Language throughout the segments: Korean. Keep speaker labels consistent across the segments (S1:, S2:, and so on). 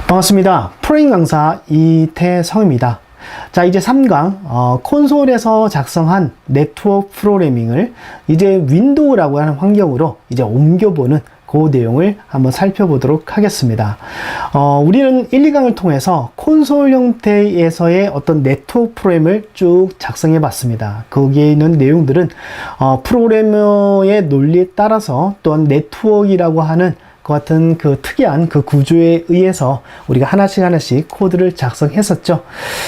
S1: 반갑습니다. 프로그래밍 강사 이태성입니다. 자, 이제 3강 콘솔에서 작성한 네트워크 프로그래밍을 이제 윈도우라고 하는 환경으로 이제 옮겨보는 그 내용을 한번 살펴보도록 하겠습니다. 우리는 1, 2강을 통해서 콘솔 형태에서의 어떤 네트워크 프로그램을 쭉 작성해 봤습니다. 거기에 있는 내용들은 프로그래머의 논리에 따라서 또한 네트워크라고 하는 그 같은 그 특이한 그 구조에 의해서 우리가 하나씩 코드를 작성했었죠.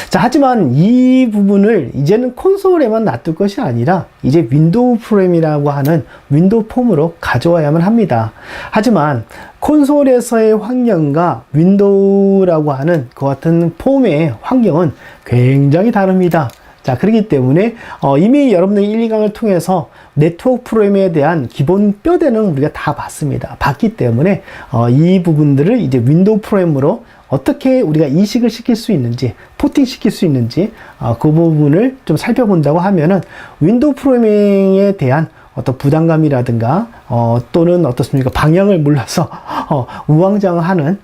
S1: 자, 하지만 이 부분을 이제는 콘솔에만 놔둘 것이 아니라 이제 윈도우 프로그램이라고 하는 윈도우 폼으로 가져와야만 합니다. 하지만 콘솔에서의 환경과 윈도우라고 하는 그 같은 폼의 환경은 굉장히 다릅니다. 자, 그렇기 때문에 이미 여러분들이 1, 2강을 통해서 네트워크 프로그램에 대한 기본 뼈대는 우리가 다 봤기 때문에 이 부분들을 이제 윈도우 프로그램으로 어떻게 우리가 이식을 시킬 수 있는지, 포팅 시킬 수 있는지 그 부분을 좀 살펴본다고 하면은 윈도우 프로그래밍에 대한 어떤 부담감이라든가 또는 어떻습니까, 방향을 몰라서 우왕좌왕하는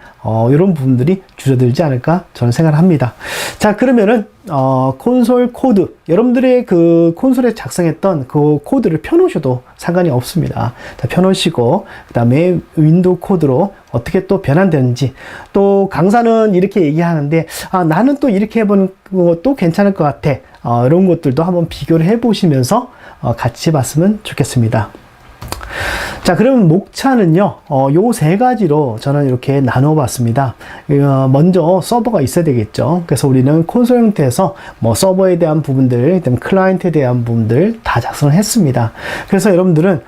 S1: 이런 부분들이 줄어들지 않을까 저는 생각을 합니다. 자, 그러면은 콘솔 코드, 여러분들의 그 콘솔에 작성했던 그 코드를 펴놓으셔도 상관이 없습니다. 자, 펴놓으시고 그 다음에 윈도우 코드로 어떻게 또 변환되는지, 또 강사는 이렇게 얘기하는데 나는 또 이렇게 해보는 것도 괜찮을 것 같아, 이런 것들도 한번 비교를 해 보시면서 같이 봤으면 좋겠습니다. 자, 그러면 목차는요, 요 세 가지로 저는 이렇게 나눠 봤습니다. 먼저 서버가 있어야 되겠죠. 그래서 우리는 콘솔 형태에서 뭐 서버에 대한 부분들, 그다음에 클라이언트에 대한 부분들 다 작성을 했습니다. 그래서 여러분들은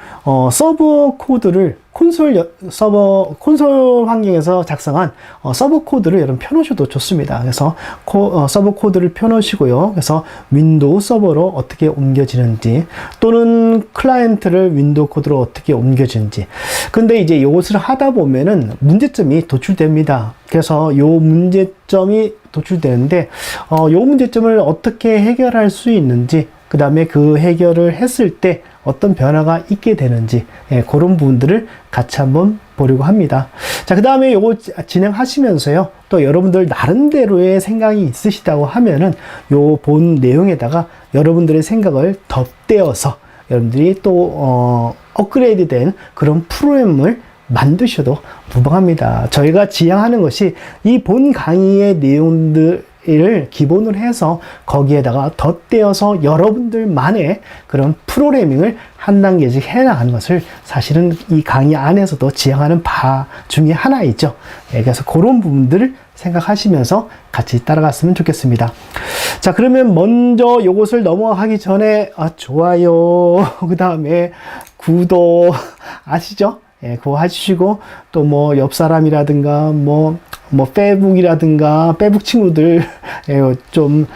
S1: 서버 코드를 콘솔 환경에서 작성한 서버 코드를 여러분 펴놓으셔도 좋습니다. 그래서 서버 코드를 펴놓으시고요. 그래서 윈도우 서버로 어떻게 옮겨지는지, 또는 클라이언트를 윈도우 코드로 어떻게 옮겨지는지. 근데 이제 이것을 하다 보면은 문제점이 도출됩니다. 그래서 요 문제점이 도출되는데, 요 문제점을 어떻게 해결할 수 있는지, 그 다음에 그 해결을 했을 때 어떤 변화가 있게 되는지, 그런 부분들을 같이 한번 보려고 합니다. 자, 그 다음에 요거 진행하시면서요, 또 여러분들 나름대로의 생각이 있으시다고 하면은 요 본 내용에다가 여러분들의 생각을 덧대어서 여러분들이 또 업그레이드 된 그런 프로그램을 만드셔도 무방합니다. 저희가 지향하는 것이 이 본 강의의 내용들을 기본으로 해서 거기에다가 덧대어서 여러분들만의 그런 프로그래밍을 한 단계씩 해나가는 것을 사실은 이 강의 안에서도 지향하는 바 중에 하나이죠. 그래서 그런 부분들을 생각하시면서 같이 따라갔으면 좋겠습니다. 자, 그러면 먼저 요것을 넘어가기 전에 좋아요, 그 다음에 구독 아시죠? 그거 해주시고, 또 뭐 옆 사람이라든가 뭐 페북이라든가 페북 친구들 좀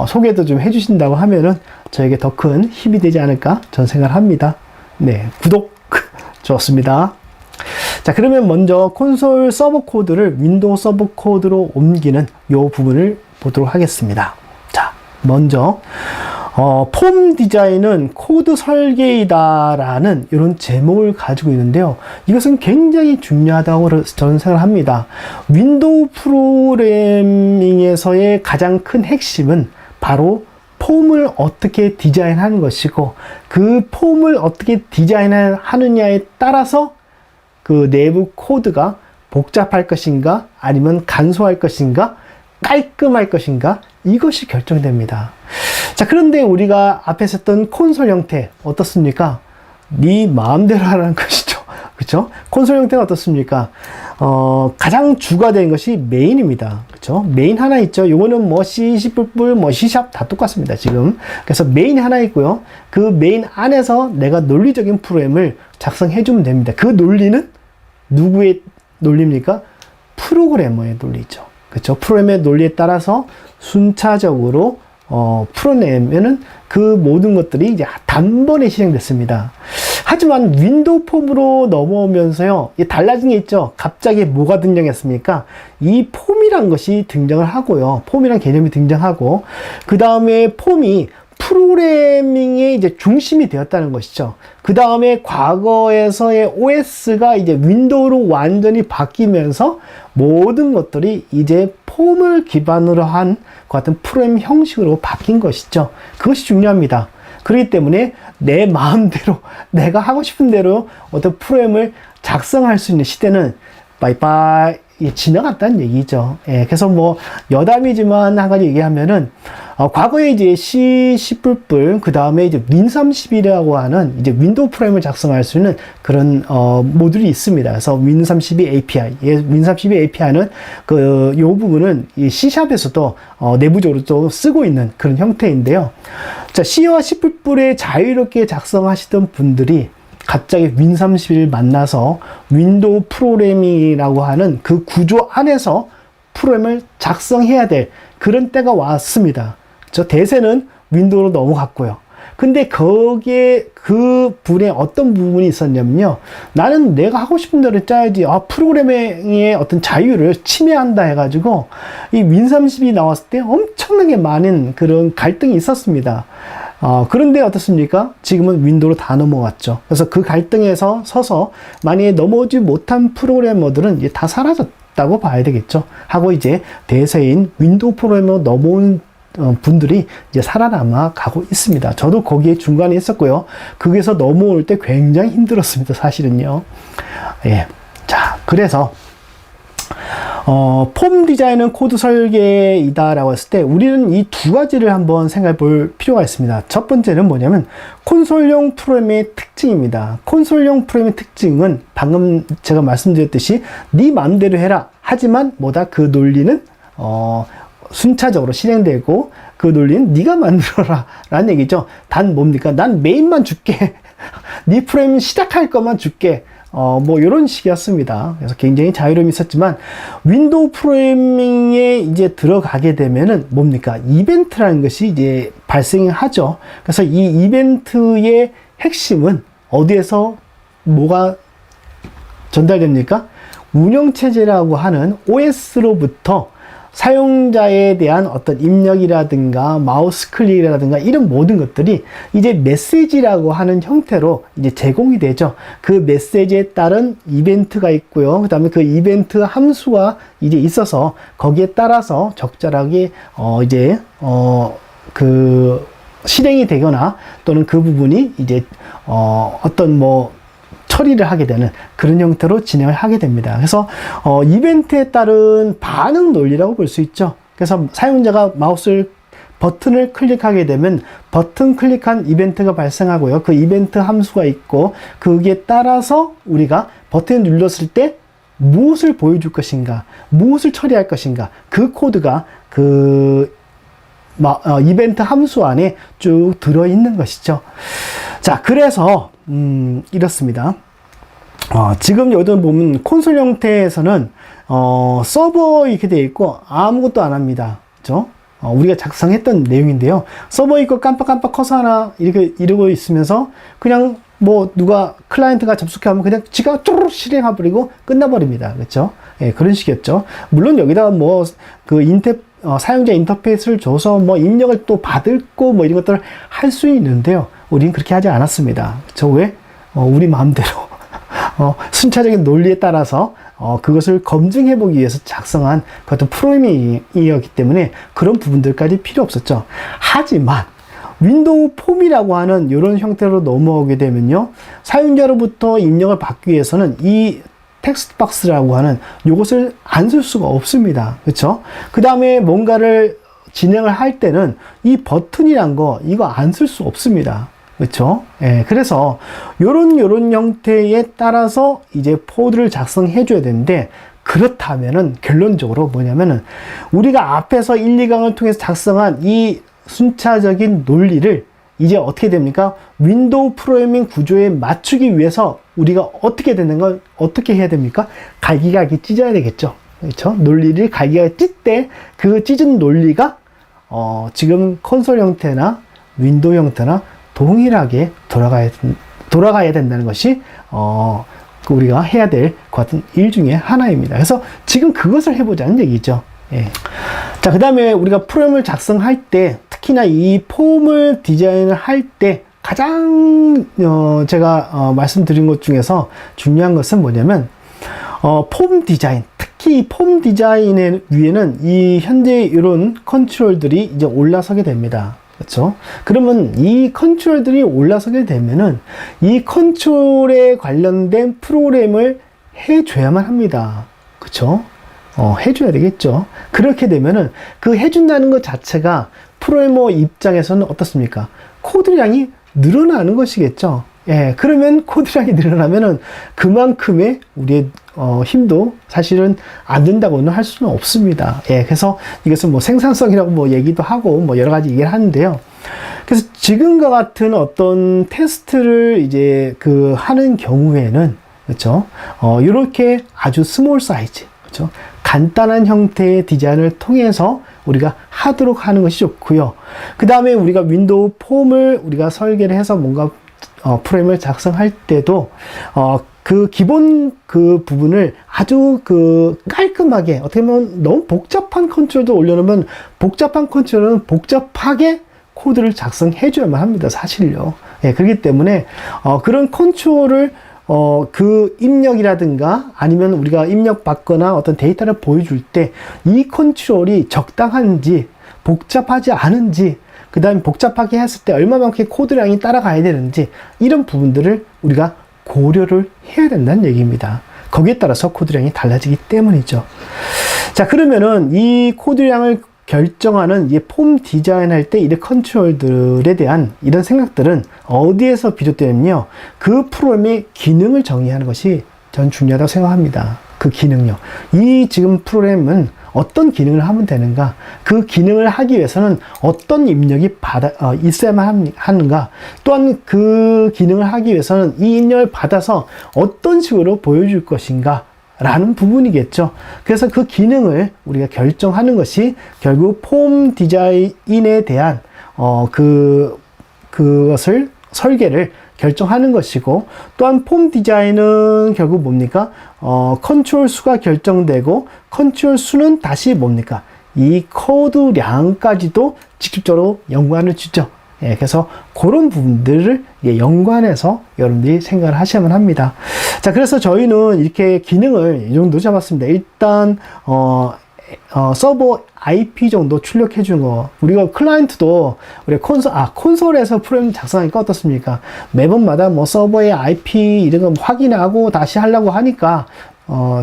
S1: 소개도 좀 해주신다고 하면은 저에게 더 큰 힘이 되지 않을까 저는 생각을 합니다. 네, 구독 좋습니다. 자, 그러면 먼저 콘솔 서버 코드를 윈도우 서버 코드로 옮기는 요 부분을 보도록 하겠습니다. 자, 먼저 폼 디자인은 코드 설계이다 라는 이런 제목을 가지고 있는데요, 이것은 굉장히 중요하다고 저는 생각을 합니다. 윈도우 프로그래밍에서의 가장 큰 핵심은 바로 폼을 어떻게 디자인하는 것이고, 그 폼을 어떻게 디자인하느냐에 따라서 그 내부 코드가 복잡할 것인가 아니면 간소할 것인가 깔끔할 것인가, 이것이 결정됩니다. 자, 그런데 우리가 앞에서 했던 콘솔 형태 어떻습니까? 네 마음대로 하라는 것이죠. 그렇죠? 콘솔 형태가 어떻습니까? 가장 주가 된 것이 메인입니다. 그렇죠? 메인 하나 있죠. 요거는 뭐 C++, 뭐 C# 다 똑같습니다, 지금. 그래서 메인이 하나 있고요. 그 메인 안에서 내가 논리적인 프로그램을 작성해 주면 됩니다. 그 논리는 누구의 논리입니까? 프로그래머의 논리죠. 그렇죠? 프로그램의 논리에 따라서 순차적으로 풀어내면은 그 모든 것들이 이제 단번에 실행됐습니다. 하지만 윈도우 폼으로 넘어오면서요, 달라진 게 있죠. 갑자기 뭐가 등장했습니까? 이 폼이란 것이 등장을 하고요. 폼이란 개념이 등장하고, 그 다음에 폼이 프로그래밍의 프로그래밍의 이제 중심이 되었다는 것이죠. 그 다음에 과거에서의 OS가 이제 윈도우로 완전히 바뀌면서 모든 것들이 이제 폼을 기반으로 한 같은 프로그래밍 형식으로 바뀐 것이죠. 그것이 중요합니다. 그렇기 때문에 내 마음대로 내가 하고 싶은 대로 어떤 프로그램을 작성할 수 있는 시대는 빠이빠이 지나갔다는 얘기죠. 예, 그래서 뭐 여담이지만 한 가지 얘기하면은 과거에 이제 C, C++, 그 다음에 이제 윈32라고 하는 이제 윈도우 프로그램을 작성할 수 있는 그런 모듈이 있습니다. 그래서 윈32 API, 윈32 API는 요 부분은 이 C샵에서도 내부적으로 또 쓰고 있는 그런 형태인데요. 자, C와 C++에 자유롭게 작성하시던 분들이 갑자기 윈31을 만나서 윈도우 프로그래밍이라고 하는 그 구조 안에서 프로그램을 작성해야 될 그런 때가 왔습니다. 저 대세는 윈도우로 넘어갔고요. 근데 거기에 그 분의 어떤 부분이 있었냐면요. 나는 내가 하고 싶은 대로 짜야지. 프로그래밍의 어떤 자유를 침해한다 해가지고 이 윈30이 나왔을 때 엄청나게 많은 그런 갈등이 있었습니다. 그런데 어떻습니까? 지금은 윈도우로 다 넘어갔죠. 그래서 그 갈등에서 서서 만약에 넘어오지 못한 프로그래머들은 이제 다 사라졌다고 봐야 되겠죠. 하고 이제 대세인 윈도우 프로그래머 넘어온 분들이 이제 살아남아 가고 있습니다. 저도 거기에 중간에 있었고요. 거기에서 넘어올 때 굉장히 힘들었습니다. 사실은요. 예. 자, 그래서 폼 디자인은 코드 설계이다라고 했을 때 우리는 이 두 가지를 한번 생각해 볼 필요가 있습니다. 첫 번째는 뭐냐면 콘솔용 프로그램의 특징입니다. 콘솔용 프로그램의 특징은 방금 제가 말씀드렸듯이 네 마음대로 해라. 하지만 뭐다? 그 논리는 순차적으로 실행되고 그 논리는 네가 만들어라 라는 얘기죠. 단 뭡니까? 난 메인만 줄게. 네 프로그램 시작할 것만 줄게. 뭐 이런 식이었습니다. 그래서 굉장히 자유로움이 있었지만 윈도우 프로그래밍에 이제 들어가게 되면은 뭡니까? 이벤트라는 것이 이제 발생하죠. 그래서 이 이벤트의 핵심은 어디에서 뭐가 전달됩니까? 운영체제라고 하는 OS로부터 사용자에 대한 어떤 입력이라든가 마우스 클릭이라든가 이런 모든 것들이 이제 메시지라고 하는 형태로 이제 제공이 되죠. 그 메시지에 따른 이벤트가 있고요. 그 다음에 그 이벤트 함수가 이제 있어서 거기에 따라서 적절하게 그 실행이 되거나 또는 그 부분이 이제 어떤 뭐 처리를 하게 되는 그런 형태로 진행을 하게 됩니다. 그래서 이벤트에 따른 반응 논리라고 볼 수 있죠. 그래서 사용자가 버튼을 클릭하게 되면 버튼 클릭한 이벤트가 발생하고요. 그 이벤트 함수가 있고 거기에 따라서 우리가 버튼을 눌렀을 때 무엇을 보여줄 것인가, 무엇을 처리할 것인가, 그 코드가 그 이벤트 함수 안에 쭉 들어있는 것이죠. 자, 그래서 이렇습니다. 지금 여기 보면 콘솔 형태에서는 서버 이렇게 되어 있고 아무것도 안 합니다. 그죠? 우리가 작성했던 내용인데요. 서버 있고 깜빡깜빡 커서 하나 이렇게 이러고 있으면서 그냥 뭐 누가 클라이언트가 접속하면 그냥 지가 쭈르륵 실행해버리고 끝나버립니다. 그렇죠? 예, 그런 식이었죠. 물론 여기다가 뭐 그 사용자 인터페이스를 줘서 뭐 입력을 또 받을고 뭐 이런 것들을 할 수 있는데요. 우리는 그렇게 하지 않았습니다. 저 왜? 우리 마음대로 순차적인 논리에 따라서 그것을 검증해 보기 위해서 작성한 어떤 프로그래밍이었기 때문에 그런 부분들까지 필요 없었죠. 하지만 윈도우 폼이라고 하는 이런 형태로 넘어오게 되면요, 사용자로부터 입력을 받기 위해서는 이 텍스트 박스라고 하는 이것을 안 쓸 수가 없습니다. 그렇죠? 그 다음에 뭔가를 진행을 할 때는 이 버튼이란 거 이거 안 쓸 수 없습니다. 그렇죠? 예, 그래서 요런 형태에 따라서 이제 코드를 작성해 줘야 되는데, 그렇다면은 결론적으로 뭐냐면은 우리가 앞에서 1, 2강을 통해서 작성한 이 순차적인 논리를 이제 어떻게 됩니까? 윈도우 프로그래밍 구조에 맞추기 위해서 우리가 어떻게 되는 건 어떻게 해야 됩니까? 갈기갈기 찢어야 되겠죠. 그렇죠? 논리를 갈기갈기 찢 때 그 찢은 논리가 지금 콘솔 형태나 윈도우 형태나 동일하게 돌아가야 된다는 것이 우리가 해야 될 것 같은 일 중에 하나입니다. 그래서 지금 그것을 해보자는 얘기죠. 예. 자, 그 다음에 우리가 프로그램을 작성할 때, 특히나 이 폼을 디자인을 할 때 가장 제가 말씀드린 것 중에서 중요한 것은 뭐냐면 폼 디자인, 특히 폼 디자인의 위에는 이 현재 이런 컨트롤들이 이제 올라서게 됩니다. 그렇죠? 그러면 이 컨트롤들이 올라서게 되면은 이 컨트롤에 관련된 프로그램을 해줘야만 합니다. 그렇죠? 해줘야 되겠죠. 그렇게 되면은 그 해준다는 것 자체가 프로그래머 입장에서는 어떻습니까? 코드량이 늘어나는 것이겠죠. 예, 그러면 코드량이 늘어나면은 그만큼의 우리의 힘도 사실은 안 된다고는 할 수는 없습니다. 예, 그래서 이것은 뭐 생산성이라고 뭐 얘기도 하고 뭐 여러 가지 얘기를 하는데요. 그래서 지금과 같은 어떤 테스트를 이제 하는 경우에는 그렇죠. 이렇게 아주 스몰 사이즈, 그렇죠. 간단한 형태의 디자인을 통해서 우리가 하도록 하는 것이 좋고요. 그 다음에 우리가 윈도우 폼을 우리가 설계를 해서 뭔가 프로그램을 작성할 때도 그 기본 그 부분을 아주 깔끔하게, 어떻게 보면 너무 복잡한 컨트롤도 올려놓으면 복잡한 컨트롤은 복잡하게 코드를 작성해줘야만 합니다. 사실요. 예, 그렇기 때문에 그런 컨트롤을 그 입력이라든가 아니면 우리가 입력받거나 어떤 데이터를 보여줄 때 이 컨트롤이 적당한지 복잡하지 않은지, 그 다음에 복잡하게 했을 때 얼마만큼의 코드량이 따라가야 되는지, 이런 부분들을 우리가 고려를 해야 된다는 얘기입니다. 거기에 따라서 코드량이 달라지기 때문이죠. 자, 그러면은 이 코드량을 결정하는 이 폼 디자인 할 때 이런 컨트롤들에 대한 이런 생각들은 어디에서 비롯되냐면요, 그 프로그램의 기능을 정의하는 것이 전 중요하다고 생각합니다. 그 기능요. 이 지금 프로그램은 어떤 기능을 하면 되는가, 그 기능을 하기 위해서는 어떤 입력이 있어야만 하는가, 또한 그 기능을 하기 위해서는 이 입력을 받아서 어떤 식으로 보여줄 것인가 라는 부분이겠죠. 그래서 그 기능을 우리가 결정하는 것이 결국 폼 디자인에 대한 그것을 설계를 결정하는 것이고, 또한 폼 디자인은 결국 뭡니까? 컨트롤 수가 결정되고, 컨트롤 수는 다시 뭡니까? 이 코드량까지도 직접적으로 연관을 주죠. 예, 그래서 그런 부분들을 연관해서 여러분들이 생각을 하셔야만 합니다. 자, 그래서 저희는 이렇게 기능을 이 정도 잡았습니다. 일단 서버 IP 정도 출력해 주는 거. 우리가 클라이언트도 우리 콘솔에서 프로그램 작성하니까 어떻습니까? 매번마다 뭐 서버의 IP 이런 거 확인하고 다시 하려고 하니까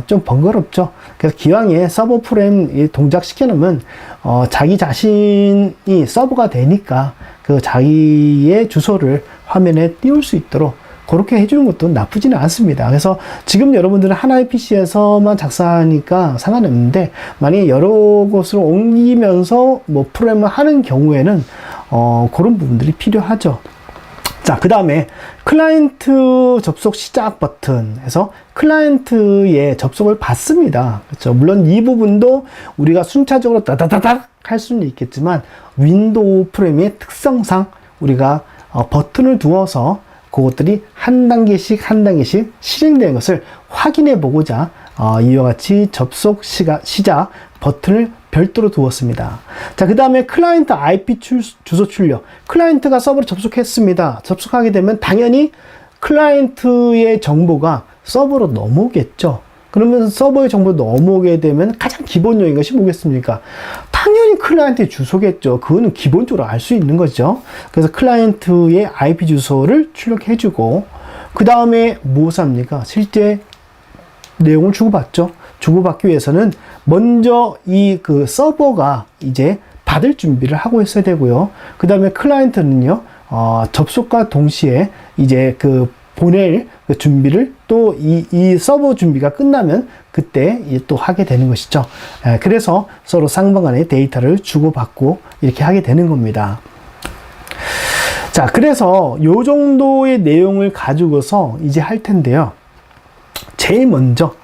S1: 좀 번거롭죠. 그래서 기왕에 서버 프로그램 동작 시켜놓으면 자기 자신이 서버가 되니까 그 자기의 주소를 화면에 띄울 수 있도록 그렇게 해주는 것도 나쁘지는 않습니다. 그래서 지금 여러분들은 하나의 PC에서만 작성하니까 상관없는데, 만약에 여러 곳으로 옮기면서 뭐 프로그램을 하는 경우에는 그런 부분들이 필요하죠. 자, 그 다음에 클라이언트 접속 시작 버튼 해서 클라이언트의 접속을 받습니다. 그렇죠. 물론 이 부분도 우리가 순차적으로 따다다닥 할 수는 있겠지만, 윈도우 프로그램의 특성상 우리가 버튼을 두어서 그것들이 한 단계씩 실행되는 것을 확인해 보고자 이와 같이 접속 시작 버튼을 별도로 두었습니다. 자, 그 다음에 클라이언트 IP 주소 출력. 클라이언트가 서버로 접속했습니다. 접속하게 되면 당연히 클라이언트의 정보가 서버로 넘어오겠죠. 그러면 서버의 정보가 넘어오게 되면 가장 기본적인 것이 뭐겠습니까? 당연히 클라이언트의 주소겠죠. 그거는 기본적으로 알 수 있는 거죠. 그래서 클라이언트의 IP 주소를 출력해주고, 그 다음에 무엇을 합니까? 실제 내용을 주고받죠. 주고받기 위해서는 먼저 서버가 이제 받을 준비를 하고 있어야 되고요. 그 다음에 클라이언트는요, 접속과 동시에 이제 보낼 준비를 또 이 서버 준비가 끝나면 그때 또 하게 되는 것이죠. 그래서 서로 상방간에 데이터를 주고받고 이렇게 하게 되는 겁니다. 자, 그래서 요 정도의 내용을 가지고서 이제 할 텐데요. 제일 먼저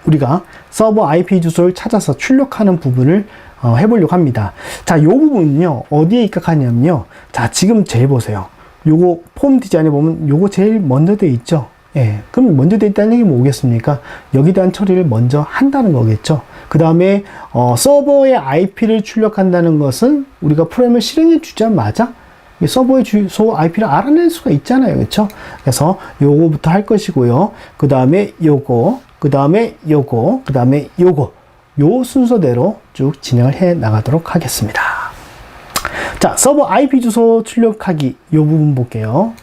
S1: 우리가 서버 IP 주소를 찾아서 출력하는 부분을 해보려고 합니다. 자, 요 부분은요, 어디에 입각하냐면요. 자, 지금 보세요. 요거 폼 디자인에 보면 요거 제일 먼저 돼 있죠. 예, 그럼 먼저 돼 있다는 얘기 뭐겠습니까? 여기에 대한 처리를 먼저 한다는 거겠죠. 그 다음에 서버의 IP를 출력한다는 것은 우리가 프로그램을 실행해 주자마자 이 서버의 주소 IP를 알아낼 수가 있잖아요. 그렇죠? 그래서 요거부터 할 것이고요. 그 다음에 요거, 그 다음에 요거, 그 다음에 요거, 요 순서대로 쭉 진행을 해 나가도록 하겠습니다. 자, 서버 IP 주소 출력하기 요 부분 볼게요.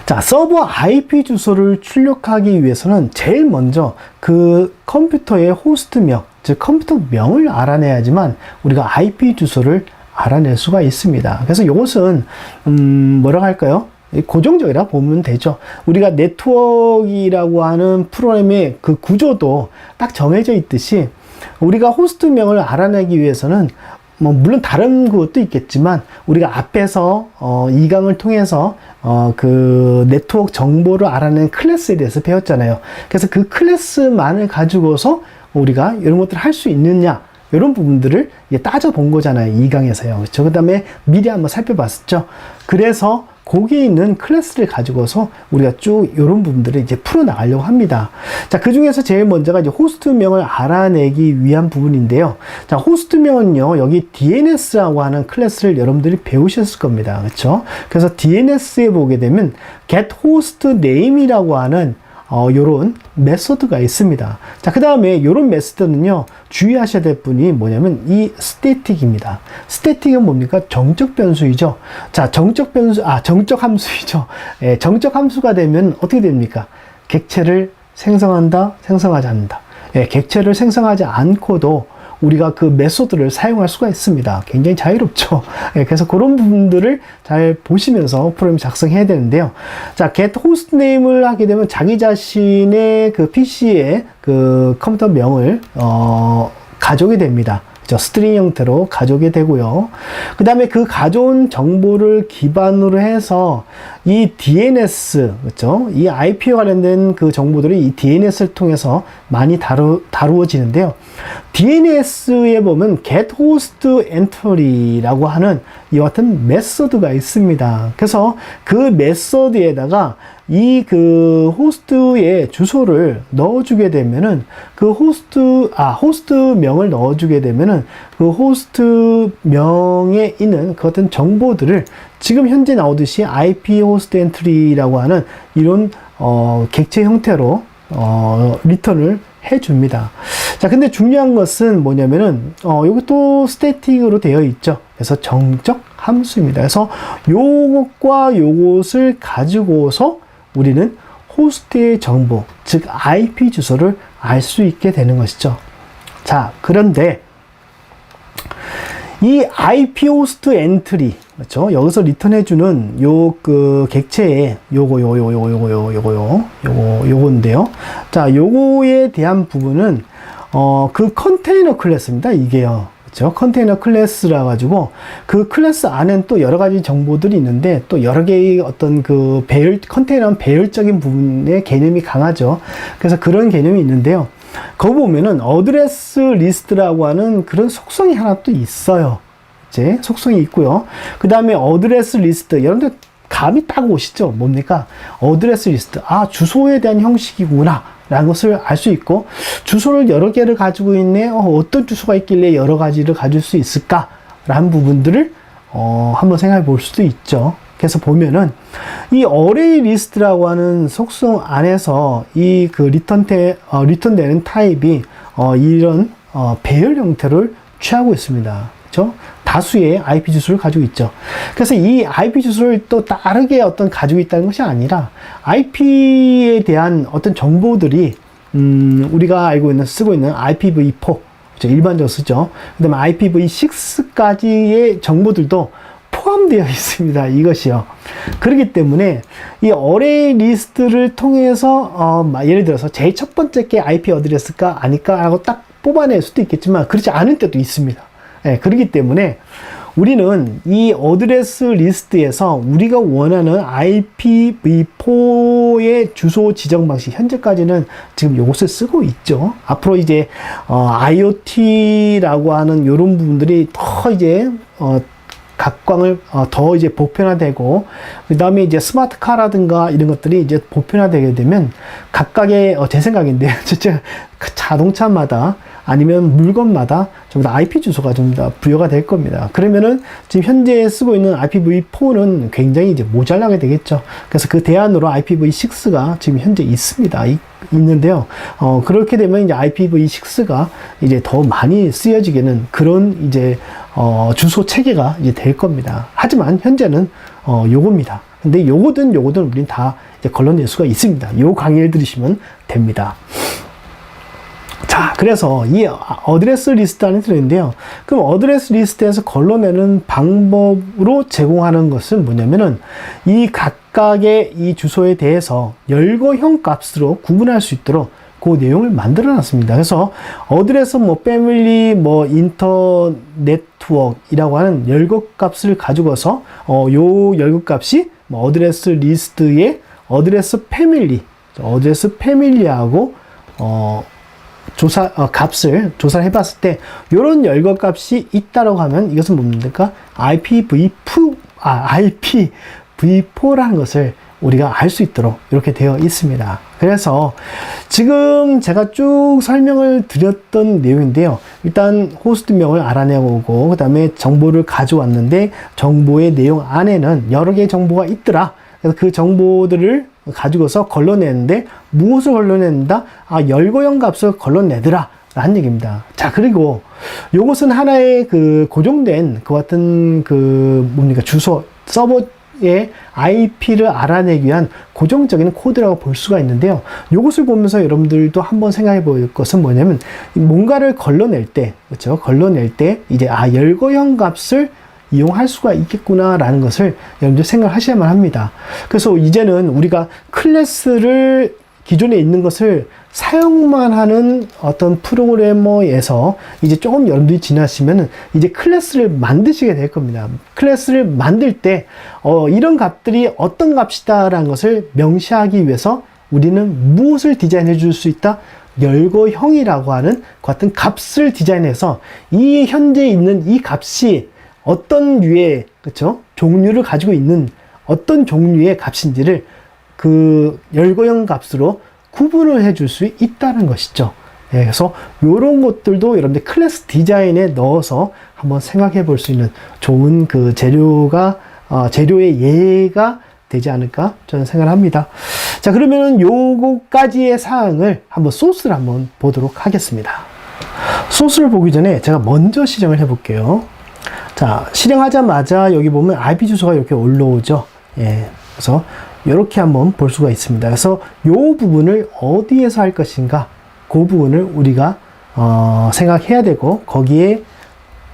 S1: 자, 서버 IP 주소를 출력하기 위해서는 제일 먼저 그 컴퓨터의 호스트명, 즉 컴퓨터명을 알아내야지만 우리가 IP 주소를 알아낼 수가 있습니다. 그래서 이것은 뭐라고 할까요? 고정적이라 보면 되죠. 우리가 네트워크라고 하는 프로그램의 그 구조도 딱 정해져 있듯이 우리가 호스트명을 알아내기 위해서는 뭐 물론 다른 것도 있겠지만 우리가 앞에서 이 강을 통해서 그 네트워크 정보를 알아내는 클래스에 대해서 배웠잖아요. 그래서 그 클래스만을 가지고서 우리가 이런 것들을 할 수 있느냐, 이런 부분들을 따져본 거잖아요. 이 강에서요. 그렇죠? 그 다음에 미리 한번 살펴봤었죠. 그래서 거기에 있는 클래스를 가지고서 우리가 쭉 이런 부분들을 이제 풀어나가려고 합니다. 자, 그 중에서 제일 먼저가 이제 호스트명을 알아내기 위한 부분인데요. 자, 호스트명은요, 여기 DNS라고 하는 클래스를 여러분들이 배우셨을 겁니다. 그렇죠? 그래서 DNS에 보게 되면 getHostName이라고 하는 요런 메소드가 있습니다. 자, 그 다음에 요런 메소드는요, 주의하셔야 될 분이 뭐냐면 이 static입니다. static은 뭡니까? 정적 변수이죠. 자, 정적 함수이죠. 예, 정적 함수가 되면 어떻게 됩니까? 객체를 생성한다, 생성하지 않는다. 예, 객체를 생성하지 않고도 우리가 그 메소드를 사용할 수가 있습니다. 굉장히 자유롭죠. 예, 그래서 그런 부분들을 잘 보시면서 프로그램 작성해야 되는데요. 자, get hostname을 하게 되면 자기 자신의 그 PC의 그 컴퓨터 명을 가져오게 됩니다. 스트링 형태로 가져오게 되고요. 그 다음에 그 가져온 정보를 기반으로 해서 이 DNS, 그렇죠? 이 IP와 관련된 그 정보들이 이 DNS를 통해서 많이 다루어지는데요. DNS에 보면 getHostEntry라고 하는 이와 같은 메소드가 있습니다. 그래서 그 메소드에다가 이 그 호스트의 주소를 넣어주게 되면은 그 호스트명을 넣어주게 되면은 그 호스트명에 있는 그 어떤 정보들을 지금 현재 나오듯이 IP 호스트 엔트리라고 하는 이런 객체 형태로 리턴을 해줍니다. 자, 근데 중요한 것은 뭐냐면은 이것도 스태틱으로 되어 있죠. 그래서 정적 함수입니다. 그래서 요것과 요것을 가지고서 우리는 호스트의 정보, 즉 IP 주소를 알 수 있게 되는 것이죠. 자, 그런데 이 IP 호스트 엔트리, 그렇죠? 여기서 리턴해주는 요 그 객체의 요건데요. 자, 요거에 대한 부분은 그 컨테이너 클래스입니다. 이게요. 그렇죠? 컨테이너 클래스라 가지고 그 클래스 안엔 또 여러 가지 정보들이 있는데 또 여러 개의 어떤 그 컨테이너는 배열적인 부분의 개념이 강하죠. 그래서 그런 개념이 있는데요. 거기 보면은 어드레스 리스트라고 하는 그런 속성이 하나 또 있어요. 이제 속성이 있고요. 그 다음에 어드레스 리스트, 여러분들 감이 딱 오시죠? 뭡니까? 어드레스 리스트. 아, 주소에 대한 형식이구나 라는 것을 알 수 있고, 주소를 여러 개를 가지고 있네. 어떤 주소가 있길래 여러 가지를 가질 수 있을까? 라는 부분들을 한번 생각해 볼 수도 있죠. 그래서 보면은 이 어레이 리스트라고 하는 속성 안에서 이 그 리턴되는 타입이 이런 배열 형태를 취하고 있습니다. 그렇죠? 다수의 IP 주소를 가지고 있죠. 그래서 이 IP 주소를 또 다르게 가지고 있다는 것이 아니라 IP에 대한 어떤 정보들이 우리가 쓰고 있는 IPv4, 그렇죠? 일반적으로 쓰죠. 그 다음에 IPv6까지의 정보들도 포함되어 있습니다. 이것이요. 그렇기 때문에 이 어레이 리스트를 통해서 예를 들어서 제일 첫 번째 게 IP 어드레스가 아닐까 하고 딱 뽑아낼 수도 있겠지만 그렇지 않을 때도 있습니다. 네, 그렇기 때문에 우리는 이 어드레스 리스트에서 우리가 원하는 IPv4의 주소 지정 방식, 현재까지는 지금 이것을 쓰고 있죠. 앞으로 이제 IoT라고 하는 이런 부분들이 더 이제 각광을 더 이제 보편화되고, 그 다음에 이제 스마트카라든가 이런 것들이 이제 보편화되게 되면 각각의 제 생각인데요. 진짜 그 자동차마다 아니면 물건마다 전부 다 IP 주소가 좀 다 부여가 될 겁니다. 그러면은 지금 현재 쓰고 있는 IPv4는 굉장히 이제 모자라게 되겠죠. 그래서 그 대안으로 IPv6가 지금 현재 있습니다. 있는데요. 그렇게 되면 이제 IPv6가 이제 더 많이 쓰여지게는 그런 이제 주소 체계가 이제 될 겁니다. 하지만 현재는 요겁니다. 근데 요거든 우린 다 이제 걸러낼 수가 있습니다. 요 강의를 들으시면 됩니다. 자, 그래서 이 어드레스 리스트 안에 들어있는데요. 그럼 어드레스 리스트에서 걸러내는 방법으로 제공하는 것은 뭐냐면은 이 각각의 이 주소에 대해서 열거형 값으로 구분할 수 있도록 그 내용을 만들어 놨습니다. 그래서 어드레스 패밀리 인터 네트워크이라고 하는 열거 값을 가지고서 요 열거 값이 어드레스 리스트의 어드레스 패밀리하고 값을 조사를 해봤을 때, 요런 열거 값이 있다라고 하면 이것은 뭡니까? IPv4라는 것을 우리가 알 수 있도록 이렇게 되어 있습니다. 그래서 지금 제가 쭉 설명을 드렸던 내용인데요. 일단 호스트명을 알아내고, 그 다음에 정보를 가져왔는데, 정보의 내용 안에는 여러 개의 정보가 있더라. 그래서 그 정보들을 가지고서 걸러내는데, 무엇을 걸러낸다? 열거형 값을 걸러내더라. 한 얘기입니다. 자, 그리고 요것은 하나의 고정된 같은 주소, 서버의 IP를 알아내기 위한 고정적인 코드라고 볼 수가 있는데요. 요것을 보면서 여러분들도 한번 생각해 볼 것은 뭐냐면, 뭔가를 걸러낼 때, 그렇죠? 걸러낼 때, 이제, 열거형 값을 이용할 수가 있겠구나라는 것을 여러분들 생각하셔야만 합니다. 그래서 이제는 우리가 클래스를 기존에 있는 것을 사용만 하는 어떤 프로그래머에서 이제 조금 여러분들이 지나시면은 이제 클래스를 만드시게 될 겁니다. 클래스를 만들 때 이런 값들이 어떤 값이다라는 것을 명시하기 위해서 우리는 무엇을 디자인해 줄 수 있다? 열거형이라고 하는 같은 값을 디자인해서 이 현재 있는 이 값이 어떤 류의, 그쵸? 종류를 가지고 있는 어떤 종류의 값인지를 열거형 값으로 구분을 해줄 수 있다는 것이죠. 예, 그래서 이런 것들도 여러분들 클래스 디자인에 넣어서 한번 생각해 볼 수 있는 좋은 재료의 예가 되지 않을까 저는 생각을 합니다. 자, 그러면은 요거까지의 사항을 소스를 한번 보도록 하겠습니다. 소스를 보기 전에 제가 먼저 실행을 해 볼게요. 자, 실행하자마자 여기 보면 IP 주소가 이렇게 올라오죠. 예. 그래서 이렇게 한번 볼 수가 있습니다. 그래서 이 부분을 어디에서 할 것인가, 그 부분을 우리가 생각해야 되고, 거기에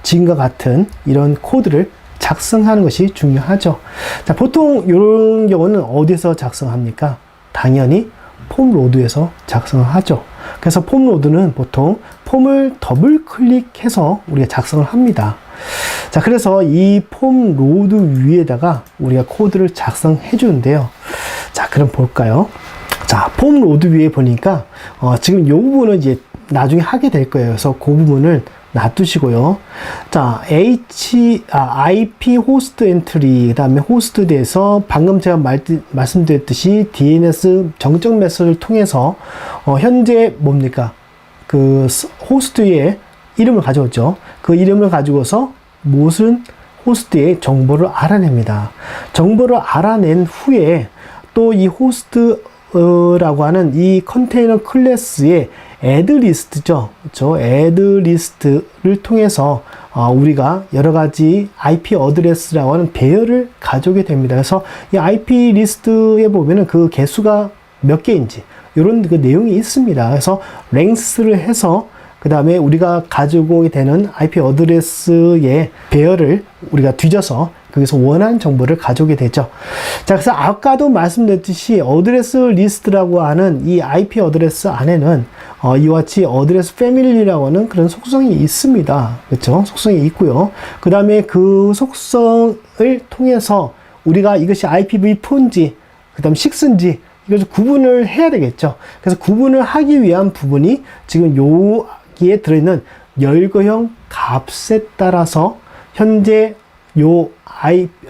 S1: 지금과 같은 이런 코드를 작성하는 것이 중요하죠. 자, 보통 이런 경우는 어디서 작성합니까? 당연히 폼 로드에서 작성을 하죠. 그래서 폼 로드는 보통 폼을 더블 클릭해서 우리가 작성을 합니다. 자, 그래서 이 폼 로드 위에다가 우리가 코드를 작성해 주는데요. 자, 그럼 볼까요? 자, 폼 로드 위에 보니까 지금 이 부분은 이제 나중에 하게 될 거예요. 그래서 그 부분을 놔두시고요. 자, IP 호스트 엔트리, 그 다음에 호스트에 대해서 방금 제가 말씀드렸듯이 DNS 정적 메서드를 통해서 현재 뭡니까? 호스트의 이름을 가져왔죠. 그 이름을 가지고서 무슨 호스트의 정보를 알아냅니다. 정보를 알아낸 후에 또 이 호스트라고 하는 이 컨테이너 클래스의 add 리스트죠. 그렇죠? add 리스트를 통해서 우리가 여러 가지 IP 어드레스라고 하는 배열을 가져오게 됩니다. 그래서 이 IP 리스트에 보면은 그 개수가 몇 개인지 이런 내용이 있습니다. 그래서 length를 해서 그 다음에 우리가 가지고 오게 되는 IP 어드레스의 배열을 우리가 뒤져서 거기서 원하는 정보를 가져오게 되죠. 자, 그래서 아까도 말씀드렸듯이 어드레스 리스트라고 하는 이 IP 어드레스 안에는 이와 같이 어드레스 패밀리라고 하는 그런 속성이 있습니다. 그렇죠? 속성이 있고요. 그 다음에 그 속성을 통해서 우리가 이것이 IPv4인지 그 다음 6인지 이것을 구분을 해야 되겠죠. 그래서 구분을 하기 위한 부분이 지금 여기에 들어있는 열거형 값에 따라서 현재 요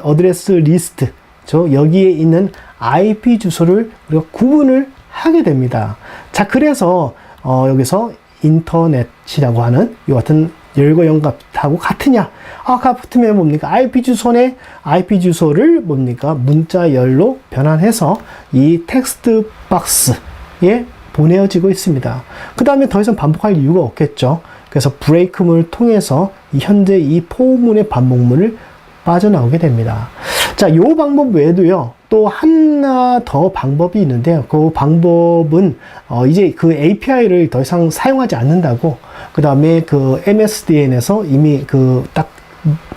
S1: 어드레스 리스트, 여기에 있는 IP 주소를 우리가 구분을 하게 됩니다. 자, 그래서 여기서 인터넷이라고 하는 이 같은 열과 연값하고 같으냐? 같으면 뭡니까? IP 주소의 IP 주소를 뭡니까? 문자 열로 변환해서 이 텍스트 박스에 보내어지고 있습니다. 그 다음에 더 이상 반복할 이유가 없겠죠. 그래서 브레이크문을 통해서 현재 이 포문의 반복문을 빠져나오게 됩니다. 자, 이 방법 외에도요, 또 하나 더 방법이 있는데요. 그 방법은, 이제 그 API를 더 이상 사용하지 않는다고, 그 다음에 그 MSDN에서 이미 딱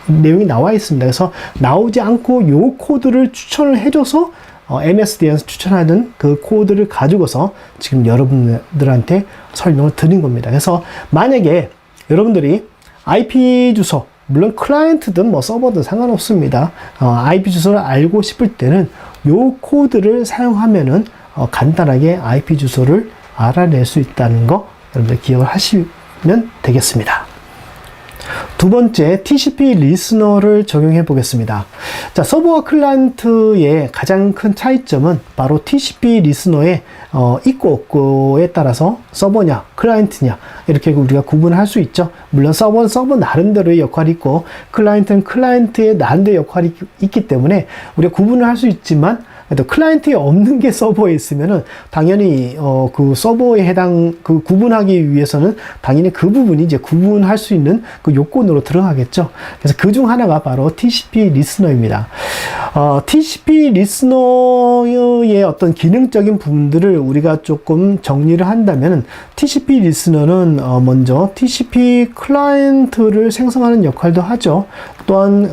S1: 내용이 나와 있습니다. 그래서 나오지 않고 요 코드를 추천을 해줘서, MSDN에서 추천하는 그 코드를 가지고서 지금 여러분들한테 설명을 드린 겁니다. 그래서 만약에 여러분들이 IP 주소, 물론 클라이언트든 뭐 서버든 상관없습니다. IP 주소를 알고 싶을 때는 요 코드를 사용하면은 간단하게 IP 주소를 알아낼 수 있다는 거 여러분들 기억을 하시면 되겠습니다. 두 번째, TCP 리스너를 적용해 보겠습니다. 자, 서버와 클라이언트의 가장 큰 차이점은 바로 TCP 리스너의 있고 없고에 따라서 서버냐, 클라이언트냐 이렇게 우리가 구분할 수 있죠. 물론 서버는 서버 나름대로의 역할이 있고 클라이언트는 클라이언트의 나름대로의 역할이 있기 때문에 우리가 구분을 할 수 있지만 또 클라이언트에 없는 게 서버에 있으면은 당연히 그 서버에 해당 그 구분하기 위해서는 당연히 그 부분이 이제 구분할 수 있는 그 요건으로 들어가겠죠. 그래서 그 중 하나가 바로 TCP 리스너입니다. TCP 리스너의 어떤 기능적인 부분들을 우리가 조금 정리를 한다면 TCP 리스너는 먼저 TCP 클라이언트를 생성하는 역할도 하죠. 또한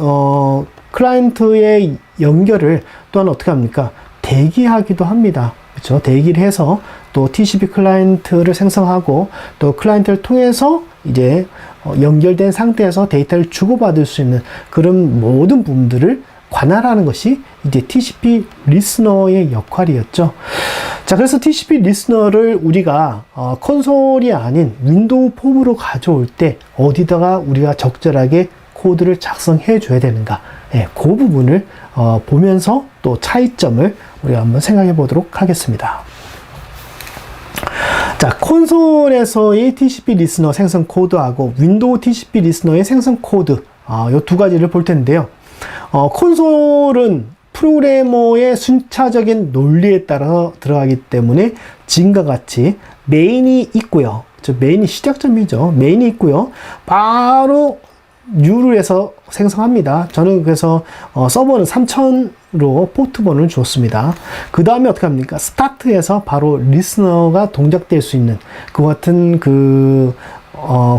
S1: 클라이언트의 연결을 또한 어떻게 합니까? 대기하기도 합니다. 그렇죠? 대기를 해서 또 TCP 클라이언트를 생성하고 또 클라이언트를 통해서 이제 연결된 상태에서 데이터를 주고받을 수 있는 그런 모든 부분들을 관할하는 것이 이제 TCP 리스너의 역할이었죠. 자, 그래서 TCP 리스너를 우리가 콘솔이 아닌 윈도우 폼으로 가져올 때 어디다가 우리가 적절하게 코드를 작성해 줘야 되는가, 그 부분을 보면서 또 차이점을 우리가 한번 생각해 보도록 하겠습니다. 자, 콘솔에서의 TCP 리스너 생성 코드하고 윈도우 TCP 리스너의 생성 코드, 이 두 가지를 볼 텐데요. 콘솔은 프로그래머의 순차적인 논리에 따라 들어가기 때문에 지금과 같이 메인이 있고요. 메인이 시작점이죠. 메인이 있고요. 바로 U를 해서 생성합니다. 저는 그래서 서버는 3000으로 포트번을 줬습니다. 그 다음에 어떻게 합니까? 스타트에서 바로 리스너가 동작될 수 있는 그 같은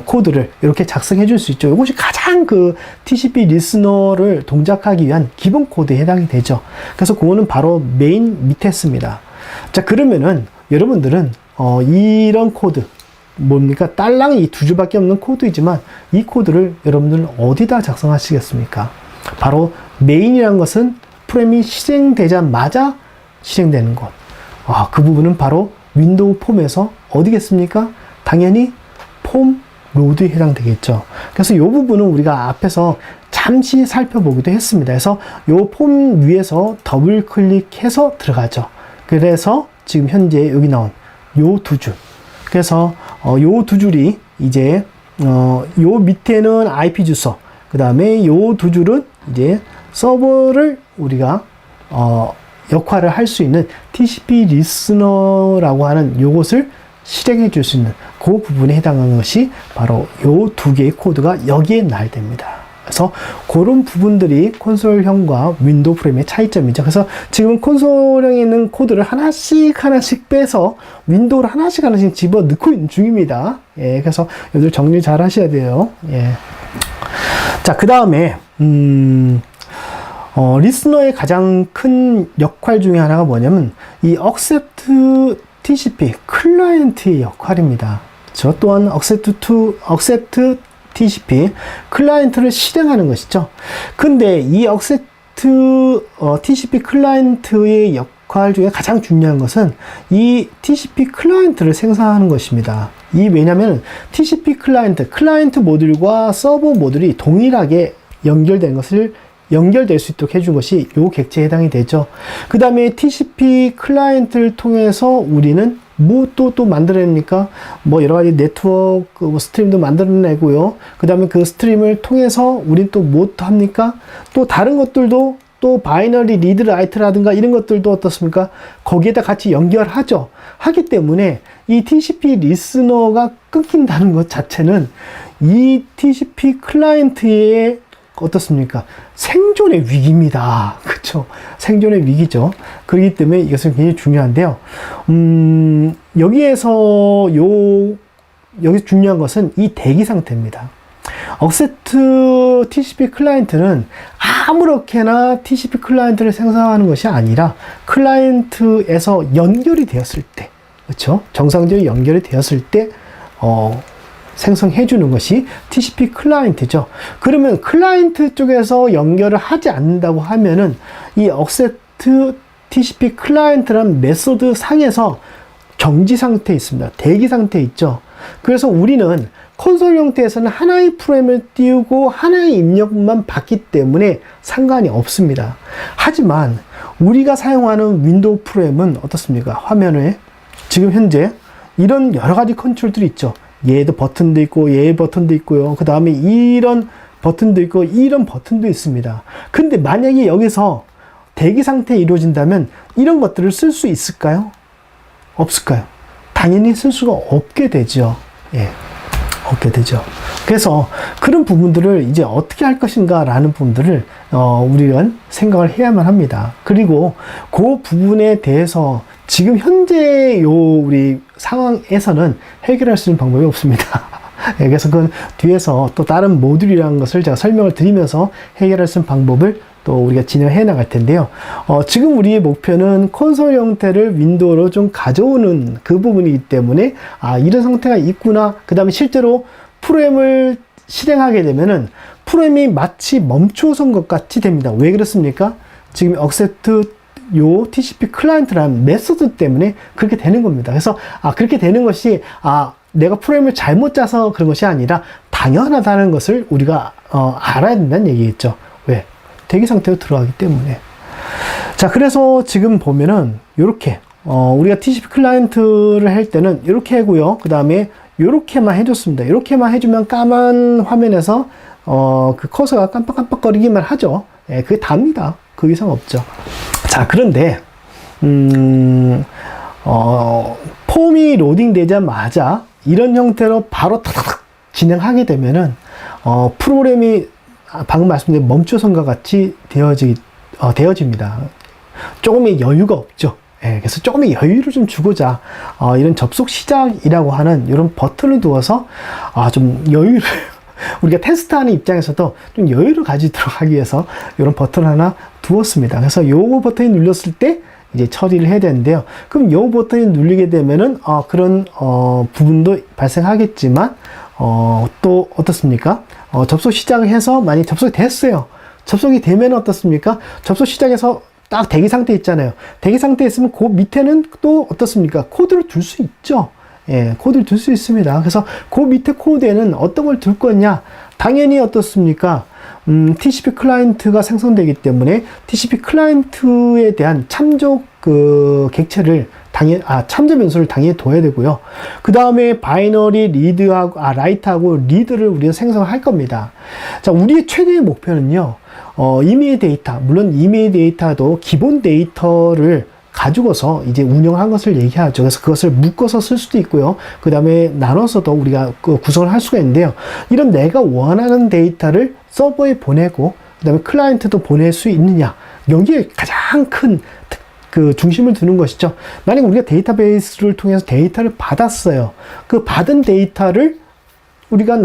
S1: 코드를 이렇게 작성해 줄 수 있죠. 이것이 가장 TCP 리스너를 동작하기 위한 기본 코드에 해당이 되죠. 그래서 그거는 바로 메인 밑에 씁니다. 자, 그러면은 여러분들은 이런 코드 뭡니까? 딸랑이 이 두 줄밖에 없는 코드이지만 이 코드를 여러분들은 어디다 작성하시겠습니까? 바로 메인이라는 것은 프로그램이 실행되자마자 실행되는 것. 그 부분은 바로 윈도우 폼에서 어디겠습니까? 당연히 폼 로드에 해당되겠죠. 그래서 이 부분은 우리가 앞에서 잠시 살펴보기도 했습니다. 그래서 이 폼 위에서 더블 클릭해서 들어가죠. 그래서 지금 현재 여기 나온 요 두 줄. 그래서 요 두 줄이 이제 요 밑에는 IP 주소, 그 다음에 요 두 줄은 이제 서버를 우리가 역할을 할 수 있는 TCP 리스너라고 하는 요것을 실행해 줄 수 있는 그 부분에 해당하는 것이 바로 요 두 개의 코드가 여기에 나야 됩니다. 그래서 그런 부분들이 콘솔형과 윈도우 프레임의 차이점이죠. 그래서 지금 콘솔형에 있는 코드를 하나씩 빼서 윈도우를 하나씩 집어 넣고 있는 중입니다. 그래서 여러분들 정리 잘 하셔야 돼요. 자, 그 다음에 리스너의 가장 큰 역할 중에 하나가 뭐냐면 이 accept TCP 클라이언트의 역할입니다. 저 또한 accept TCP 클라이언트를 실행하는 것이죠. 근데 이 accept TCP 클라이언트의 역할 중에 가장 중요한 것은 이 TCP 클라이언트를 생성하는 것입니다. 왜냐하면 TCP 클라이언트 모듈과 서버 모듈이 동일하게 연결될 수 있도록 해준 것이 요 객체에 해당이 되죠. 그 다음에 TCP 클라이언트를 통해서 우리는 뭐 또 만들어냅니까? 뭐 여러 가지 네트워크 뭐 스트림도 만들어내고요. 그 다음에 그 스트림을 통해서 우린 또 뭐 또 합니까? 또 다른 것들도 또 바이너리 리드 라이트라든가 이런 것들도 어떻습니까? 거기에다 같이 연결하죠. 하기 때문에 이 TCP 리스너가 끊긴다는 것 자체는 이 TCP 클라이언트의 어떻습니까? 생존의 위기입니다. 그렇죠? 생존의 위기죠. 그렇기 때문에 이것은 굉장히 중요한데요. 여기서 중요한 것은 이 대기 상태입니다. 억세트 TCP 클라이언트는 아무렇게나 TCP 클라이언트를 생성하는 것이 아니라 클라이언트에서 연결이 되었을 때, 그렇죠? 정상적인 연결이 되었을 때, 생성해 주는 것이 TCP 클라이언트죠. 그러면 클라이언트 쪽에서 연결을 하지 않는다고 하면은 이 억세트 TCP 클라이언트라는 메소드 상에서 정지 상태에 있습니다. 대기 상태에 있죠. 그래서 우리는 콘솔 형태에서는 하나의 프로그램을 띄우고 하나의 입력만 받기 때문에 상관이 없습니다. 하지만 우리가 사용하는 윈도우 프로그램은 어떻습니까? 화면에 지금 현재 이런 여러 가지 컨트롤들이 있죠. 얘도 버튼도 있고 얘 버튼도 있고요. 그 다음에 이런 버튼도 있고 이런 버튼도 있습니다. 근데 만약에 여기서 대기 상태에 이루어진다면 이런 것들을 쓸 수 있을까요? 없을까요? 당연히 쓸 수가 없게 되죠. 예. 없게 되죠. 그래서 그런 부분들을 이제 어떻게 할 것인가 라는 부분들을 우리가 생각을 해야만 합니다. 그리고 그 부분에 대해서 지금 현재 우리 상황에서는 해결할 수 있는 방법이 없습니다. 그래서 그건 뒤에서 또 다른 모듈이라는 것을 제가 설명을 드리면서 해결할 수 있는 방법을 또 우리가 진행해 나갈 텐데요. 지금 우리의 목표는 콘솔 형태를 윈도우로 좀 가져오는 그 부분이기 때문에 이런 상태가 있구나. 그 다음에 실제로 프로그램을 실행하게 되면은 프로그램이 마치 멈춰선 것 같이 됩니다. 왜 그렇습니까? 지금 억세트 TCP 클라이언트라는 메소드 때문에 그렇게 되는 겁니다. 그래서 그렇게 되는 것이 내가 프로그램을 잘못 짜서 그런 것이 아니라 당연하다는 것을 우리가 알아야 된다는 얘기겠죠. 왜? 대기 상태로 들어가기 때문에. 자, 그래서 지금 보면은 요렇게 우리가 TCP 클라이언트를 할 때는 이렇게 하고요. 그 다음에 요렇게만 해줬습니다. 이렇게만 해주면 까만 화면에서 그 커서가 깜빡깜빡거리기만 하죠. 예, 그게 답니다. 그 이상 없죠. 자, 그런데 폼이 로딩 되자마자 이런 형태로 바로 탁탁 진행하게 되면은 프로그램이 방금 말씀드린 멈춰선과 같이 되어집니다. 조금의 여유가 없죠. 예, 그래서 조금의 여유를 좀 주고자 이런 접속 시작이라고 하는 이런 버튼을 두어서 좀 여유를 우리가 테스트하는 입장에서도 좀 여유를 가지도록 하기 위해서 이런 버튼을 하나 두었습니다. 그래서 요거 버튼이 눌렸을 때 이제 처리를 해야 되는데요. 그럼 요 버튼이 눌리게 되면은 그런 부분도 발생하겠지만 또 어떻습니까? 접속 시작을 해서 만약 접속이 됐어요. 접속이 되면 어떻습니까? 접속 시작해서 딱 대기 상태 있잖아요. 대기 상태에 있으면 그 밑에는 또 어떻습니까? 코드를 둘 수 있죠. 예, 코드를 둘 수 있습니다. 그래서 그 밑에 코드에는 어떤 걸 둘 거냐? 당연히 어떻습니까? TCP 클라이언트가 생성되기 때문에 TCP 클라이언트에 대한 참조 객체를 참조 변수를 당연히 둬야 되고요. 그 다음에 바이너리 리드하고 라이트하고 리드를 우리가 생성을 할 겁니다. 자, 우리의 최대의 목표는요. 이메일 데이터, 물론 이메일 데이터도 기본 데이터를 가지고서 이제 운영한 것을 얘기하죠. 그래서 그것을 묶어서 쓸 수도 있고요. 그 다음에 나눠서도 우리가 구성을 할 수가 있는데요. 이런 내가 원하는 데이터를 서버에 보내고, 그 다음에 클라이언트도 보낼 수 있느냐. 여기에 가장 큰 중심을 두는 것이죠. 만약 우리가 데이터베이스를 통해서 데이터를 받았어요. 그 받은 데이터를 우리가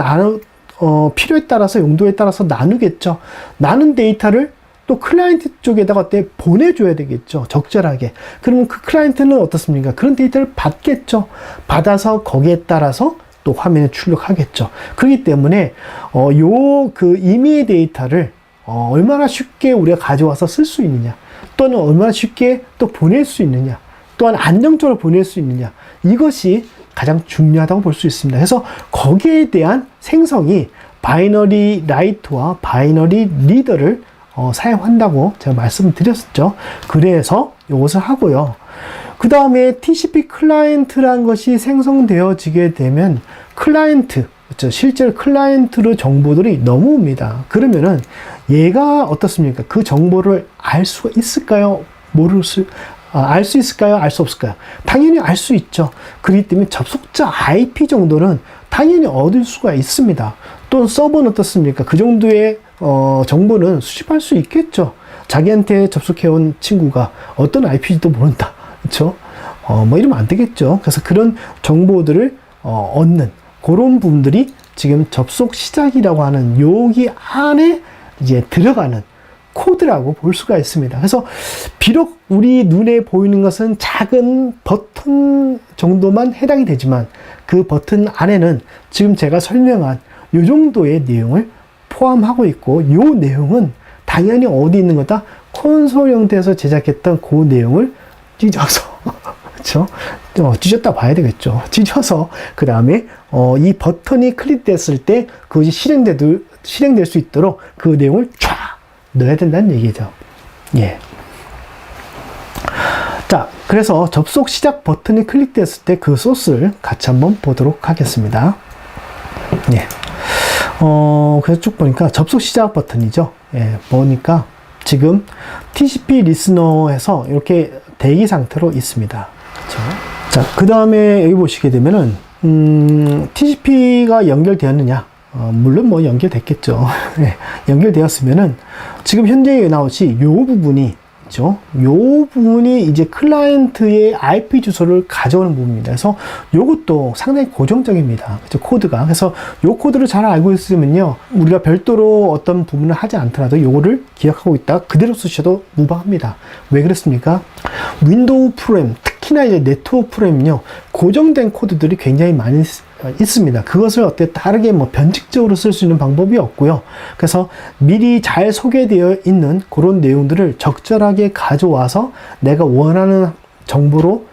S1: 필요에 따라서, 용도에 따라서 나누겠죠. 나눈 데이터를 또 클라이언트 쪽에다가 보내줘야 되겠죠. 적절하게. 그러면 그 클라이언트는 어떻습니까? 그런 데이터를 받겠죠. 받아서 거기에 따라서 또 화면에 출력하겠죠. 그렇기 때문에 이메일 데이터를 얼마나 쉽게 우리가 가져와서 쓸 수 있느냐, 또는 얼마나 쉽게 또 보낼 수 있느냐, 또한 안정적으로 보낼 수 있느냐, 이것이 가장 중요하다고 볼 수 있습니다. 그래서 거기에 대한 생성이 바이너리 라이트와 바이너리 리더를 사용한다고 제가 말씀을 드렸었죠. 그래서 이것을 하고요. 그 다음에 TCP 클라이언트라는 것이 생성되어지게 되면 클라이언트, 그렇죠? 실제로 클라이언트로 정보들이 넘어옵니다. 그러면은 얘가 어떻습니까? 그 정보를 알 수가 있을까요? 알 수 있을까요? 알 수 없을까요? 당연히 알 수 있죠. 그렇기 때문에 접속자 IP 정도는 당연히 얻을 수가 있습니다. 또 서버는 어떻습니까? 그 정도의 정보는 수집할 수 있겠죠. 자기한테 접속해온 친구가 어떤 IP인지도 모른다. 그렇죠? 뭐 이러면 안 되겠죠. 그래서 그런 정보들을 얻는 그런 부분들이 지금 접속 시작이라고 하는 여기 안에 이제 들어가는 코드라고 볼 수가 있습니다. 그래서 비록 우리 눈에 보이는 것은 작은 버튼 정도만 해당이 되지만 그 버튼 안에는 지금 제가 설명한 이 정도의 내용을 포함하고 있고, 이 내용은 당연히 어디 있는 거다? 콘솔 형태에서 제작했던 그 내용을 찢어서 그렇죠? 찢었다 봐야 되겠죠. 찢어서 그 다음에 이 버튼이 클릭됐을 때 그것이 실행될 수 있도록 그 내용을 쫙 넣어야 된다는 얘기죠. 예. 자, 그래서 접속 시작 버튼이 클릭됐을 때 그 소스를 같이 한번 보도록 하겠습니다. 예. 그래서 쭉 보니까 접속 시작 버튼이죠. 예, 보니까 지금 TCP 리스너에서 이렇게 대기 상태로 있습니다. 그렇죠? 자, 그 다음에 여기 보시게 되면은, TCP가 연결되었느냐? 물론 뭐 연결됐겠죠. 네, 연결되었으면은, 지금 현재 나오시 요 부분이, 있죠? 요 부분이 이제 클라이언트의 IP 주소를 가져오는 부분입니다. 그래서 요것도 상당히 고정적입니다. 그렇죠? 코드가. 그래서 요 코드를 잘 알고 있으면요, 우리가 별도로 어떤 부분을 하지 않더라도 요거를 기억하고 있다 그대로 쓰셔도 무방합니다. 왜 그렇습니까? 윈도우 프로그램, 특히나 이제 네트워크 프로그램은요, 고정된 코드들이 굉장히 많이 있습니다. 그것을 어떻게 다르게 뭐 변칙적으로 쓸 수 있는 방법이 없고요. 그래서 미리 잘 소개되어 있는 그런 내용들을 적절하게 가져와서 내가 원하는 정보로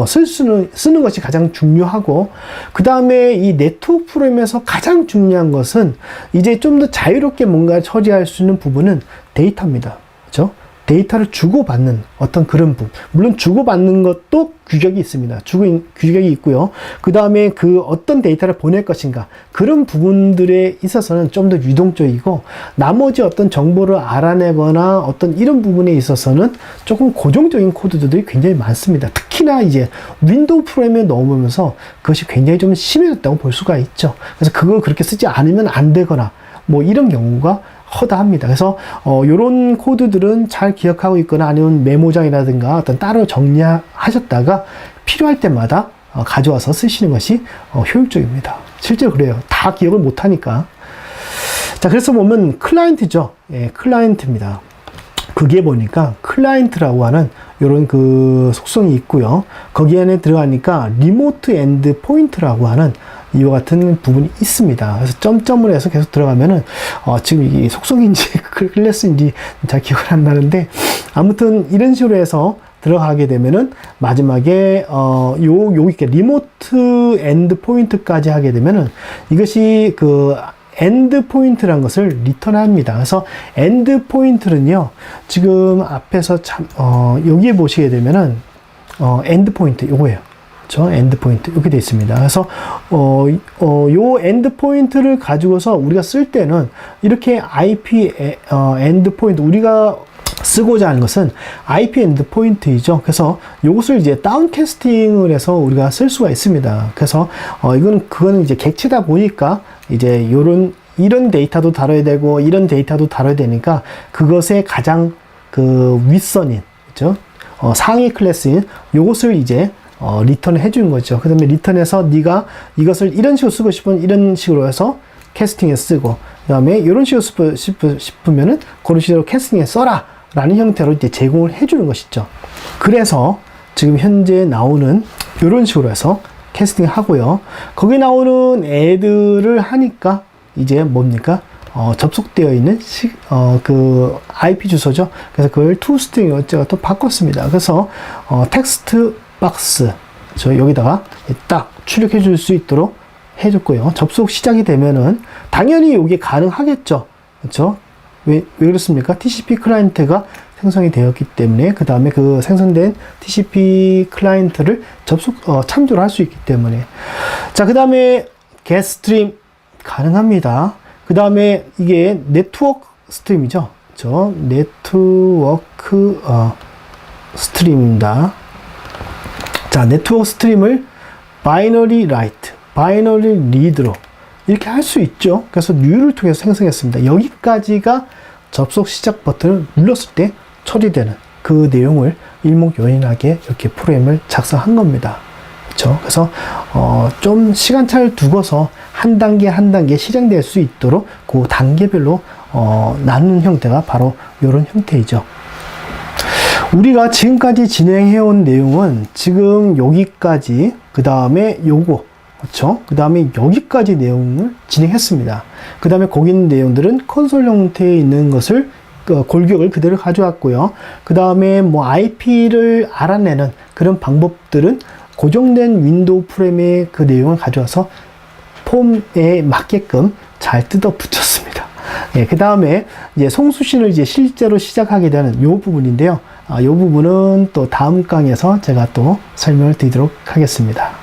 S1: 쓰는 것이 가장 중요하고, 그 다음에 이 네트워크 프로그램에서 가장 중요한 것은 이제 좀 더 자유롭게 뭔가 처리할 수 있는 부분은 데이터입니다. 그렇죠? 데이터를 주고받는 어떤 그런 부분. 물론 주고받는 것도 규격이 있습니다. 규격이 있고요. 그 다음에 그 어떤 데이터를 보낼 것인가. 그런 부분들에 있어서는 좀 더 유동적이고, 나머지 어떤 정보를 알아내거나 어떤 이런 부분에 있어서는 조금 고정적인 코드들이 굉장히 많습니다. 특히나 이제 윈도우 프로그램에 넣어보면서 그것이 굉장히 좀 심해졌다고 볼 수가 있죠. 그래서 그걸 그렇게 쓰지 않으면 안 되거나 뭐 이런 경우가 허다합니다. 그래서 요런 코드들은 잘 기억하고 있거나 아니면 메모장이라든가 어떤 따로 정리하셨다가 필요할 때마다 가져와서 쓰시는 것이 효율적입니다. 실제로 그래요. 다 기억을 못하니까. 자, 그래서 보면 클라이언트죠. 예, 클라이언트입니다. 그게 보니까 클라이언트라고 하는 요런 그 속성이 있고요. 거기 안에 들어가니까 리모트 엔드 포인트라고 하는 이와 같은 부분이 있습니다. 그래서 점점을 해서 계속 들어가면은 지금 이게 속성인지 클래스인지 잘 기억을 안 나는데, 아무튼 이런 식으로 해서 들어가게 되면은 마지막에 이렇게 리모트 엔드 포인트까지 하게 되면은 이것이 그 엔드 포인트라는 것을 리턴합니다. 그래서 엔드 포인트는요, 지금 앞에서 여기에 보시게 되면은 엔드 포인트 요거예요. 엔드 포인트 이렇게 되어 있습니다. 그래서 요 엔드 포인트를 가지고서 우리가 쓸 때는 이렇게 IP 엔드 포인트, 우리가 쓰고자 하는 것은 IP 엔드 포인트이죠. 그래서 이것을 이제 다운캐스팅을 해서 우리가 쓸 수가 있습니다. 그래서 그거는 이제 객체다 보니까 이제 이런 데이터도 다뤄야 되고 이런 데이터도 다뤄야 되니까 그것의 가장 그 윗선인, 그렇죠? 상위 클래스인 요것을 이제 리턴을 해주는 거죠. 그 다음에 리턴해서 네가 이것을 이런 식으로 쓰고 싶으면 이런 식으로 해서 캐스팅에 쓰고, 그 다음에 이런 식으로 싶으면은 그런 식으로 캐스팅에 써라 라는 형태로 이제 제공을 해주는 것이죠. 그래서 지금 현재 나오는 이런 식으로 해서 캐스팅 하고요. 거기 나오는 애들을 하니까 이제 뭡니까? 접속되어 있는 그 IP 주소죠. 그래서 그걸 toString 어쩌고 또 바꿨습니다. 그래서 텍스트 박스 여기다가 딱 출력해 줄 수 있도록 해줬고요. 접속 시작이 되면은 당연히 이게 가능하겠죠. 그렇죠? 왜 그렇습니까? TCP 클라이언트가 생성이 되었기 때문에 그 다음에 그 생성된 TCP 클라이언트를 참조를 할 수 있기 때문에 자, 그 다음에 get 스트림 가능합니다. 그 다음에 이게 네트워크 스트림이죠. 그렇죠? 네트워크 스트림입니다. 자, 네트워크 스트림을 바이너리 라이트, 바이너리 리드로 이렇게 할 수 있죠. 그래서 new를 통해서 생성했습니다. 여기까지가 접속 시작 버튼을 눌렀을 때 처리되는 그 내용을 일목요연하게 이렇게 프로그램을 작성한 겁니다. 그렇죠? 그래서 좀 시간차를 두고서 한 단계 한 단계 실행될 수 있도록 그 단계별로 나누는 형태가 바로 이런 형태이죠. 우리가 지금까지 진행해온 내용은 지금 여기까지, 그 다음에 요거, 그렇죠? 그 다음에 여기까지 내용을 진행했습니다. 그 다음에 거기 있는 내용들은 콘솔 형태에 있는 것을 골격을 그대로 가져왔고요. 그 다음에 뭐 IP를 알아내는 그런 방법들은 고정된 윈도우 프레임의 그 내용을 가져와서 폼에 맞게끔 잘 뜯어 붙였습니다. 예, 그 다음에 이제 송수신을 이제 실제로 시작하게 되는 이 부분인데요. 이 부분은 또 다음 강에서 제가 또 설명을 드리도록 하겠습니다.